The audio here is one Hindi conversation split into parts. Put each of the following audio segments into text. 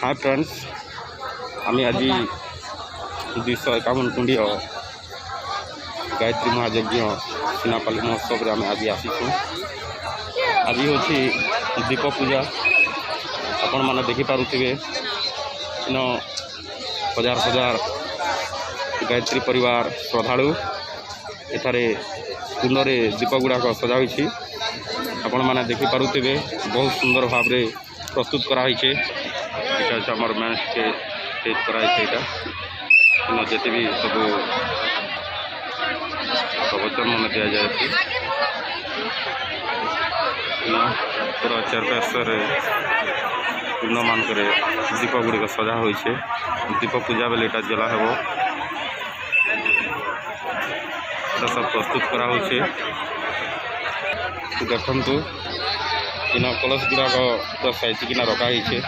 हाँ फ्रेंड्स आम आज 251 कुंडी गायत्री महायज्ञ सीनापाली महोत्सव आम आज आसीचु। आज हूँ दीप पूजा आपण मैंने देखिपे इन हजार हजार गायत्री परिवार श्रद्धालु एठारे कुंडे दीप गुड़ाक सजा होती आपण मैंने देखिपे बहुत सुंदर भाव में प्रस्तुत कराई आमर मेन स्टेज कराई जिते भी सब प्रवचन मन दि जाए पूरा चारपार्श्वर कुंड मानक दीप गुड़िक सजा हो दीप पूजा बेले यहाँ जला हे सब प्रस्तुत करा देखु इन कलश गुड़ाक पूरा साइजिकिना रखाही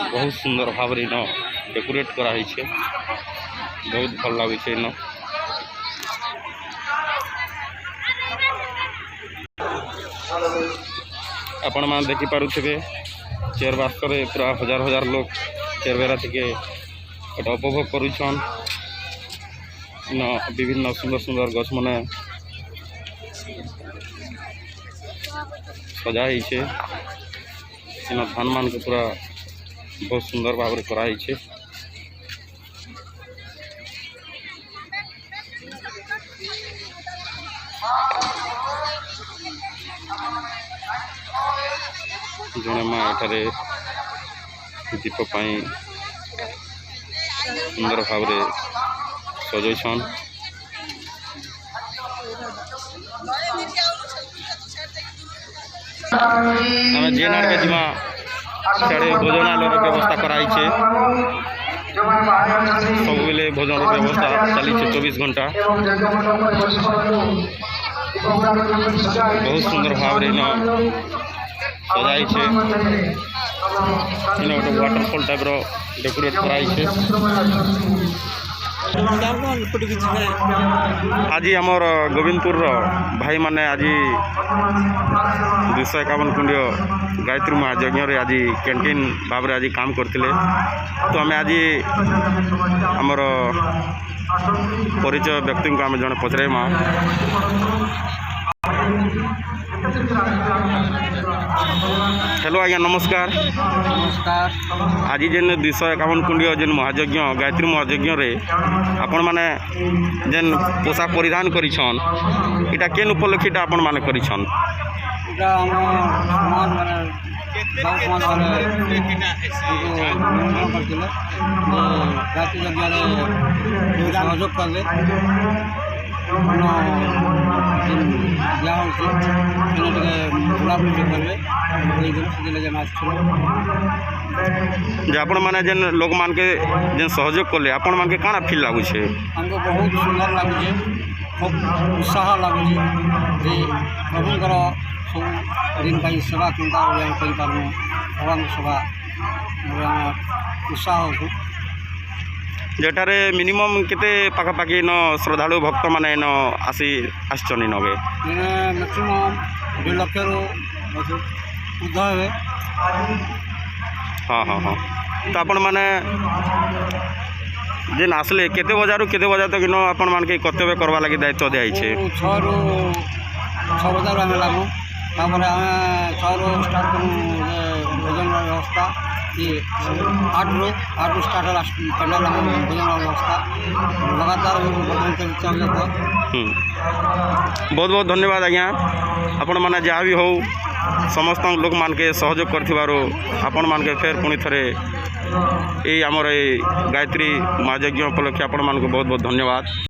बहुत सुंदर भाव इन डेकोरेट कराही बहुत भल लगे इन आपण मैंने देखिपे चेयर बास्कर पूरा हजार हजार लोग चेयर बेरा टिके उपभोग करुछन इन विभिन्न सुंदर सुंदर गछ माने सजाई इन धान मान के पूरा बहुत सुंदर भाव में कराई जड़े माँ एठारे दीप सुंदर भाव में सजैसन आम जेन आड़े जीमा सियाड़े भोजनालय व्यवस्था कराई सब बेले भोजन व्यवस्था चली 24 घंटा बहुत सुंदर भाव में सजाई इन गोटे वाटरफॉल टाइप डेकोरेट कराई आज आमर गोविंदपुर भाई माने आज 251 कुंड गायत्री महायज्ञ आज कैंटीन भाव में आज काम करते तो आम आज आमर परिचय व्यक्ति को आम जड़े पचराइमा हेलो आज्ञा नमस्कार। आज जेन 251 कुंड जेन महायज्ञ गायत्री महायज्ञ रे आपण माने जेन पोशाक परिधान करिछन इटा केन उपलक्षित आपण माने करिछन इटा हम समाज माने गायत्री यज्ञ रे सहयोग करले आपण मैंने जेन लोक मान के जेन सहयोग कले आपण मान के काना फील लागु छे हमको बहुत सुंदर लागु छे खूब उत्साह लागु छे जे प्रभुकर सब दिन पाई सेवा केनता करि पारमु भगवान सेवा उत्साह हो जेटारे मिनिमम केते पाखापाखि न श्रद्धालु भक्त माने न आसचनी नगे मैक्सिमम 2 लाख उद्ध हे। हाँ हाँ हाँ तो आपण माने जेन आसले केते बजारू केते बजा तक न आपण मान के कर्तव्य करवा लगी दायित्व दिया छे 6 ରୁ 6 बजा हमें लागू तापर हमें 6 ରୁ स्टार्ट करू भोजन व्यवस्था ये 8 ରୁ स्टार्ट होला पंडाल भोजन व्यवस्था लगातार बहुत बहुत धन्यवाद आज्ञा आपण माने जहाँ भी हो समस्त लोक मान के सहयोग करथिबारो आपण मान के फेर पुणी थरे ये आमर गायत्री महायज्ञ उपलक्षे आपण मान को बहुत बहुत धन्यवाद।